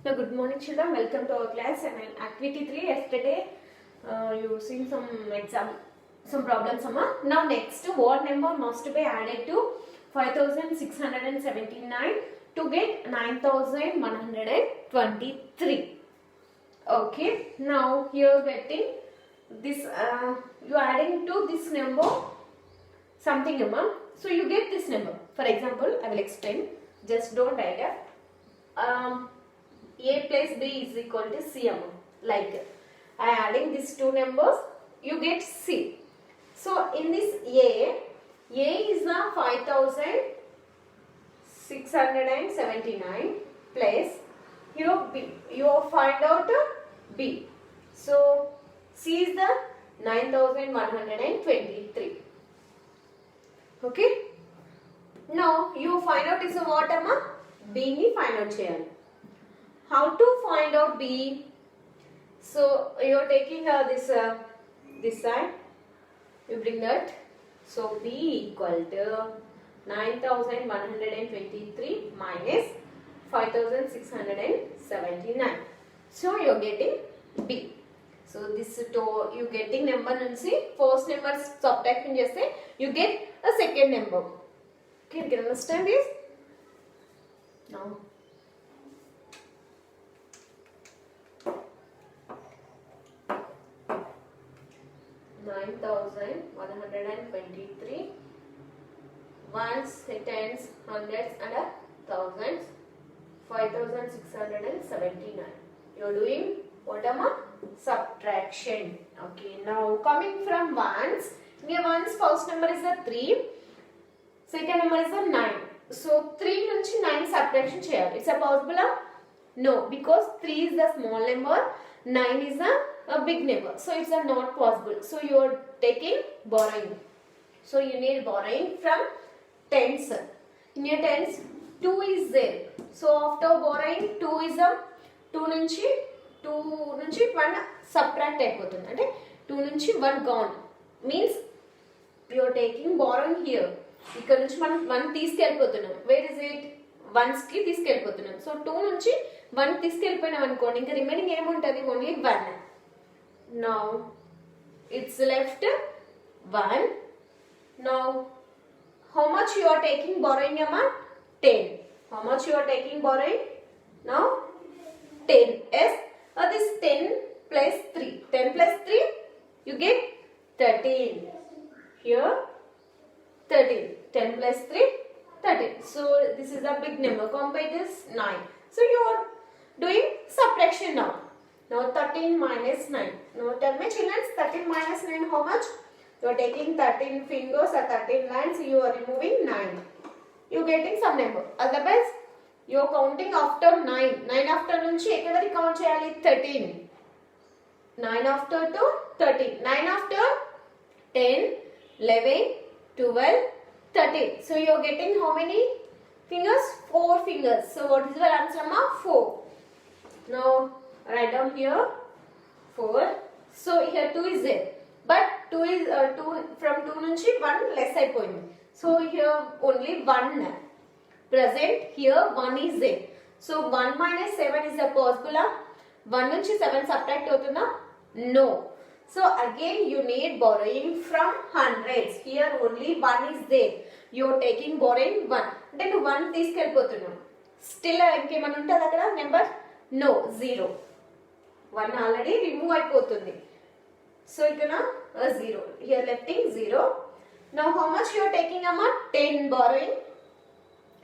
So good morning children, welcome to our class and in activity 3 yesterday you seen some problems. Now next, what number must be added to 5679 to get 9123. Okay, now here getting this you adding to this number something, so you get this number. For example, I will explain, just don't write it. A plus B is equal to C, like I adding these two numbers, you get C. So in this A is the 5679 plus your B, you find out B. So C is the 9123. Okay. Now you find out is what, B ni find out cheyali. How to find out B? So you are taking this side, you bring that. So B equal to 9123 minus 5679. So you are getting B. So this you getting number nunchi first number subtraction cheste you get a second number. Okay, you can understand this now. 9123 ones, tens, hundreds and thousands, 5679. You are doing what, subtraction. Okay, now coming from ones, here ones first number is the 3, second number is the 9. So 3 nunchi 9 subtraction cheyali. It's a possible? No, because 3 is the small number, 9 is a big number, so it's not possible. So you are taking borrowing. So you need borrowing from tens. In your tens, 2 is there. So after borrowing, 2 is a 2 nunchi 1 subtract అయిపోతుంది. అంటే 2 నుంచి 1 gone means you are taking borrowing here. ఇక్కడ నుంచి మనం 1 తీసుకెళ్ళిపోతున్నాం. Where is it? 1s కి తీసుకెళ్ళిపోతున్నాం. So 2 నుంచి 1 తీసుకెళ్ళిపోయినాం అనుకోండి, ఇంకా రిమైనింగ్ ఏముంటది? Only 1. Now it's left 1. Now how much you are taking borrowing, amma? 10. How much you are taking borrowing? Now 10. Yes, this 10 plus 3. 10 plus 3 you get 13. Here 13. 10 plus 3 13. So this is a big number. Compare this 9. So you are doing subtraction now. Now 13 minus 9. Now tell me children, 13 minus 9 how much? You are taking 13 fingers or 13 lines, you are removing 9. You are getting some number. Otherwise, you are counting after 9. 9 after nunchi ekadari count cheyali? 13. 9 after to 13. 9 after 10, 11, 12, 13. So you are getting how many fingers? 4 fingers. So what is your answer, ma? 4. Now write down here 4. So here 2 is there, but 2 is 2 from 2 nunchi 1 less అయిపోయింది. So here only 1 present, here 1 is there. So 1 minus 7 is a possible? 1 nunchi 7 subtract అవుతుందా? No. So again you need borrowing from hundreds. Here only 1 is there. You are taking borrowing 1. అంటే నువ్వు 1 తీసుకెళ్ళిపోతున్నావు. Still ఇంకేమైనా ఉంటుంది అక్కడ number? No, 0. 1 already remove అయిపోతుంది. So ఇక్కడ 0. Here lefting 0. Now how much you are taking, amma? 10 borrowing.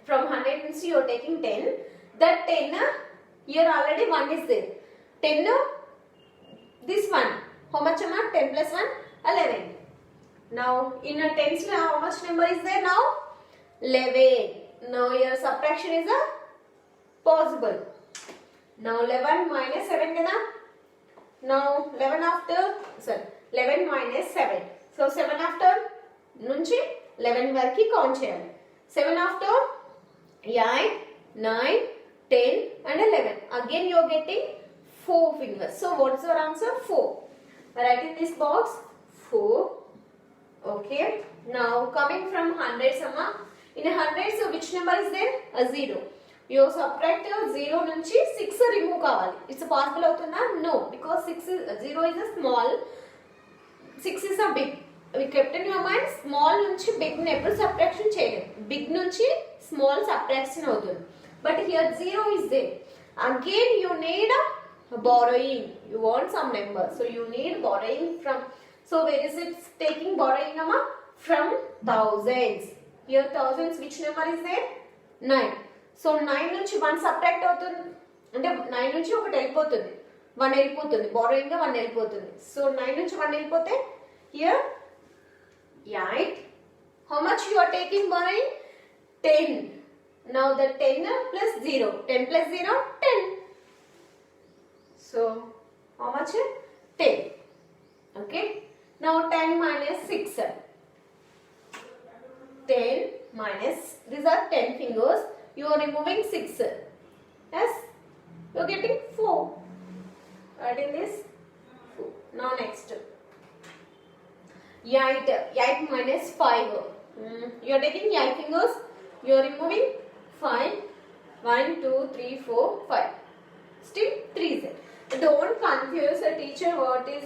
From 100 means you are taking 10. That 10, here already 1 is there. 10, this one. How much, amma? 10 plus 1, 11. Now in a tens, how much number is there now? 11. Now your subtraction is possible. Now 11 minus 7 kada? Now 11 after, 11 minus 7. So 7 after nunchi 11 variki count cheyali. 7 after 8, 9, 10 and 11. Again you are getting 4 fingers. So what is your answer? 4. Write in this box 4. Okay. Now coming from hundreds, amma. In a hundreds, so which number is there? A 0. You subtract 0 నుంచి 6 remove కావాలి. It's possible అవుతుందా? No, because 0 is a small, 6 is a big. We kept in your mind small నుంచి big ని ఎప్పుడు subtraction చేయలేదు. Big నుంచి small subtraction అవుతుంది. But here 0 is there. Again you need a borrowing. You want some number, so you need borrowing from. So where is it taking borrowing amma? From thousands. Here thousands, which number is there? 9. So 9 నుంచి 1 subtract అవుతుంది, అంటే 9 నుంచి ఒకటి వెళ్ళిపోతుంది, 1 వెళ్ళిపోతుంది, borrowing గా 1 వెళ్ళిపోతుంది. So 9 నుంచి 1 వెళ్ళిపోతే here 8. How much you are taking borrowing? 10. Now the 10 plus 0, 10 plus 0, 10. So how much? 10. Okay. Now 10 minus 6. 10 minus, these are 10 fingers. You are removing 6. Yes. You are getting 4. Adding this 4. Now next. 8 minus 5. You are taking 8 fingers. You are removing 5. 1, 2, 3, 4, 5. Still 3 is it. Don't confuse the teacher what is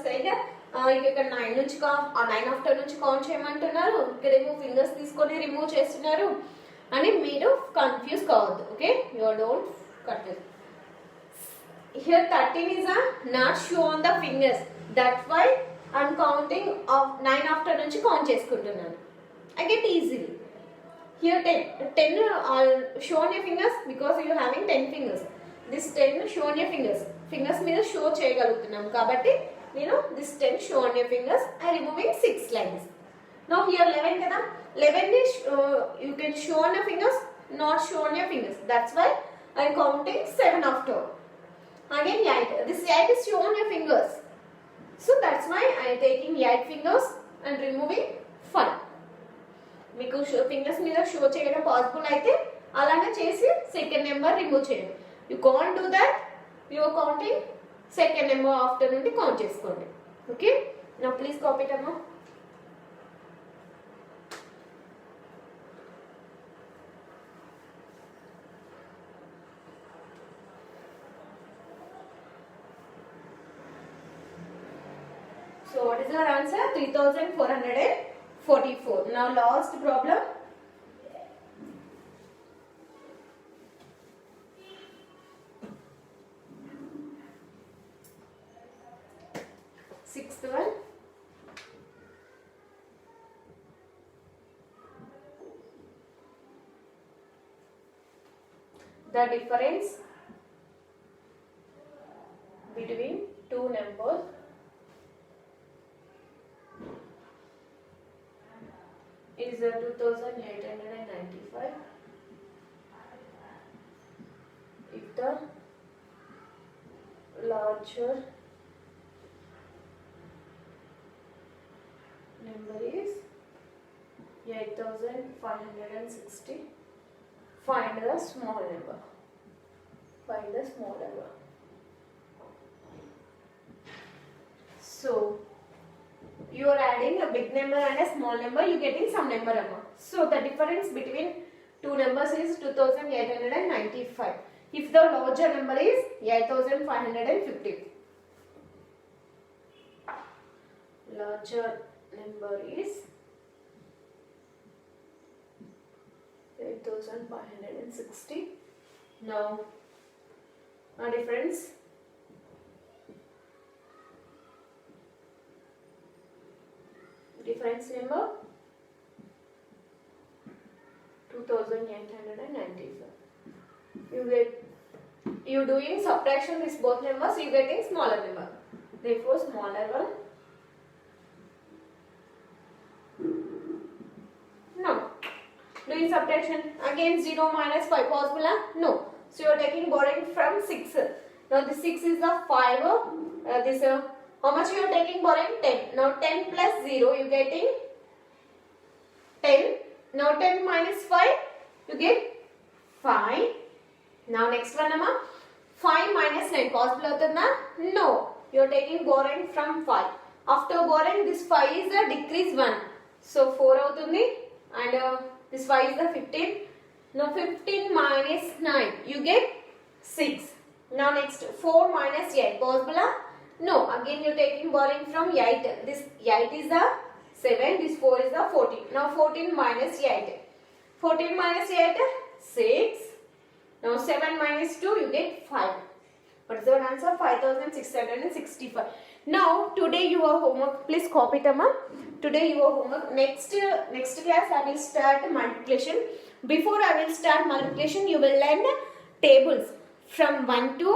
saying. ఇక్కడ 9 నుంచి 9 after నుంచి count చేయమంటున్నారు, ఇక్కడేమో fingers తీసుకొని remove చేస్తున్నారు అని మీరు confuse కావద్దు. Okay, you don't confuse. Here 13 is not show on the fingers. That's why I'm counting of 9 after నుంచి కౌంట్ చేసుకుంటున్నాను. I get easily. Here 10 show on your fingers because you having 10 fingers. This 10 show on your fingers. Fingers మీద show చేయగలుగుతున్నాం కాబట్టి నేను this 10 show on your fingers. I removing 6 lines. Now here 11 కదా, 11 is you can show on your fingers, not show on your fingers. That's why I counting 7 after. Again 8. This 8 is show on your fingers. So that's why I am taking 8 fingers and removing 5. మీకు fingers మీద show చేయడం possible అయితే అలానే చేసి second number remove చేయండి. You can't do that, you are counting second number after నుండి count చేసుకోండి. Okay, నా ప్లీజ్ కాపీ ఇట్ అమ్మా. So what is our answer? 3444. Now last problem. Sixth one. The difference between two numbers is 2895. If the larger number is 8560, find the small number. Find the small number. So you are adding a big number and a small number, you getting some number amount. So the difference between two numbers is 2895. If the larger number is 8550. Larger number is 8560. Now a difference number 2895. You doing subtraction with both numbers, you getting smaller number. Therefore smaller one. No. Doing subtraction again 0 minus 5 possible? No. So you are taking borrowing from 6. Now this 6 is the 5. This how much you are taking borrowing? 10. Now 10 plus 0 you getting 10. Now 10 minus 5 you get 5. Now next one amma 5 minus 9 possible avutunda? No. You are taking borrowing from 5. After borrowing this 5 is a decrease 1. So 4 avutundi and this 5 is the 15. Now 15 minus 9, you get 6. Now next 4 minus 8, possible? No, again you taking borrowing from 8. This 8 is the 7, this 4 is the 14. Now 14 minus 8. 14 minus 8, 6. Now 7 minus 2, you get 5. What is the answer? 5665. Now today your homework, please copy it, amma. Today your homework. Next class I will start multiplication. Before I will start multiplication, you will learn tables from 1 to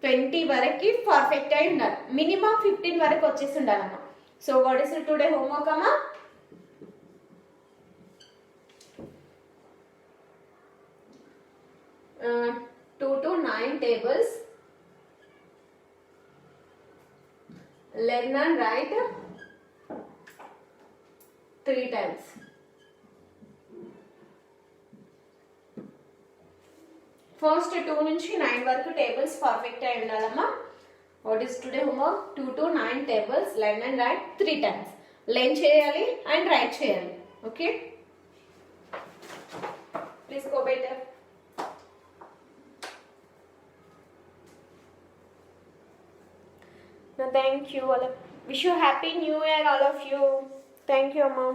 20 varaki perfect ayi undali. Minimum 15 varaku vachesi undalama. So what is it today homework, amma? Uh, 2 to 9 tables. Learn and write 3 times. First 2 నుంచి 9 వరకు tables perfect అయి ఉండాలమ్మా. What is today homework? 2 to 9 tables learn and write 3 times. Learn చేయాలి and write చేయాలి. Okay? Please go better. No, thank you all. Wish you happy new year all of you. Thank you, Amma.